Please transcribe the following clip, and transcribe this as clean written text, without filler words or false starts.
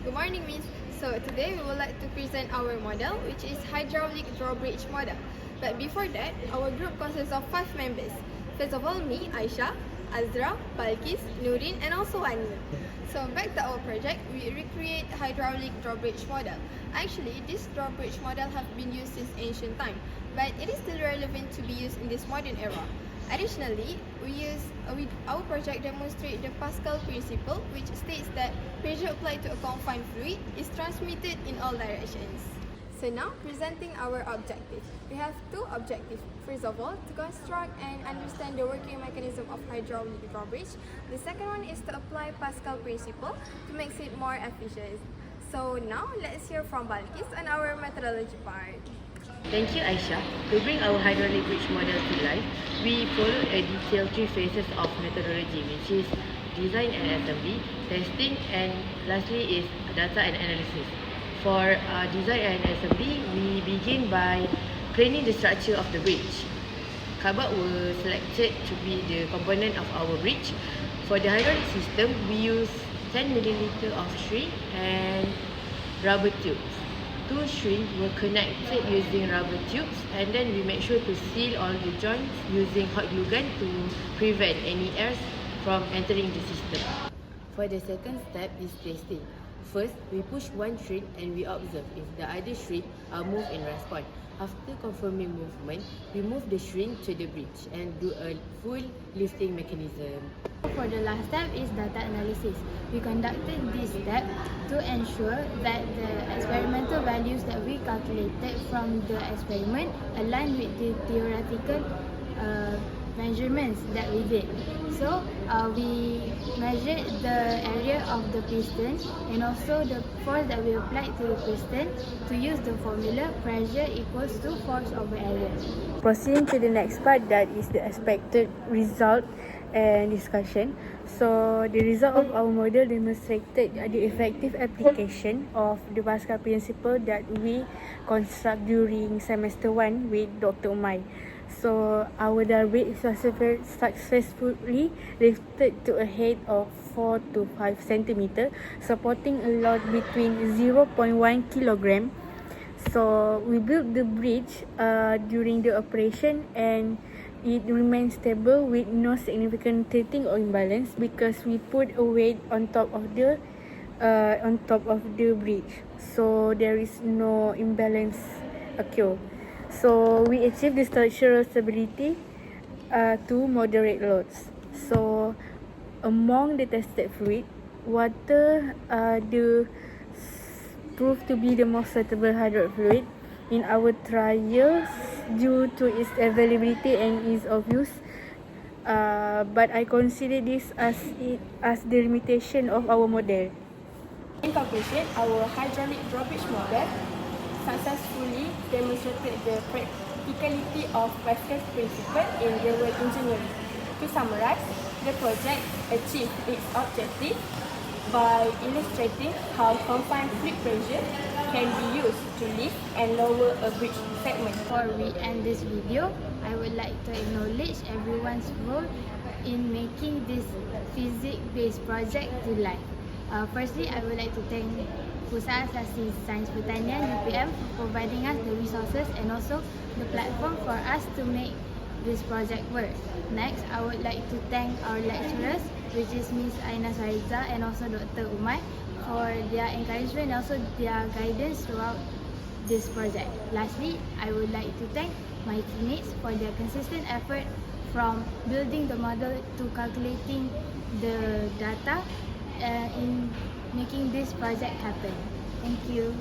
Good morning, Miss. So today we would like to present our model, which is hydraulic drawbridge model. But before that, our group consists of 5 members. First of all, me, Aisha, Azra, Balkis, Nurin, and also Wani. So back to our project, we recreate hydraulic drawbridge model. Actually, this drawbridge model have been used since ancient time, but it is still relevant to be used in this modern era. Additionally, our project demonstrates the Pascal principle, which states that pressure applied to a confined fluid is transmitted in all directions. So now, presenting our objective. We have 2 objectives. First of all, to construct and understand the working mechanism of hydraulic drawbridge. The second one is to apply Pascal principle to make it more efficient. So now, let's hear from Balkis on our methodology part. Thank you, Aisha. To bring our hydraulic bridge model to life, we follow a detailed 3 phases of methodology, which is design and assembly, testing, and lastly is data and analysis. For design and assembly, we begin by planning the structure of the bridge. Cardboard were selected to be the component of our bridge. For the hydraulic system, we use 10 ml of string and rubber tubes. 2 strings were connected using rubber tubes, and then we make sure to seal all the joints using hot glue gun to prevent any airs from entering the system. For the second step is testing. First, we push one string and we observe if the other string are moved in response. After confirming movement, we move the string to the bridge and do a full lifting mechanism. For the last step is data analysis. We conducted this step to ensure that the experimental values that we calculated from the experiment align with the theoretical measurements that we did. So we measured the area of the piston and also the force that we applied to the piston to use the formula pressure equals to force over area. Proceeding to the next part, that is the expected result and discussion. So the result of our model demonstrated the effective application of the Pascal principle that we construct during semester 1 with Dr. Umay. So our drawbridge successfully lifted to a height of 4 to 5 centimeter, supporting a load between 0.1 kilogram. So we built the bridge during the operation, and it remains stable with no significant tilting or imbalance because we put a weight on top of the bridge, so there is no imbalance occur. So we achieve the structural stability to moderate loads. So among the tested fluid, water proved to be the most suitable hydraulic fluid in our trials due to its availability and ease of use. But I consider this as the limitation of our model. In conclusion, our hydraulic drawbridge model successfully demonstrated the practicality of Pascal's principle in railway engineering. To summarize, the project achieved its objective by illustrating how confined fluid pressure can be used to lift and lower a bridge segment. Before we end this video, I would like to acknowledge everyone's role in making this physics-based project to life. Firstly, I would like to thank Pusat Asasi Sains Pertanian UPM for providing us the resources and also the platform for us to make this project work. Next, I would like to thank our lecturers, which is Ms. Aina Sariza and also Dr. Umay, for their encouragement and also their guidance throughout this project. Lastly, I would like to thank my teammates for their consistent effort from building the model to calculating the data in making this project happen. Thank you.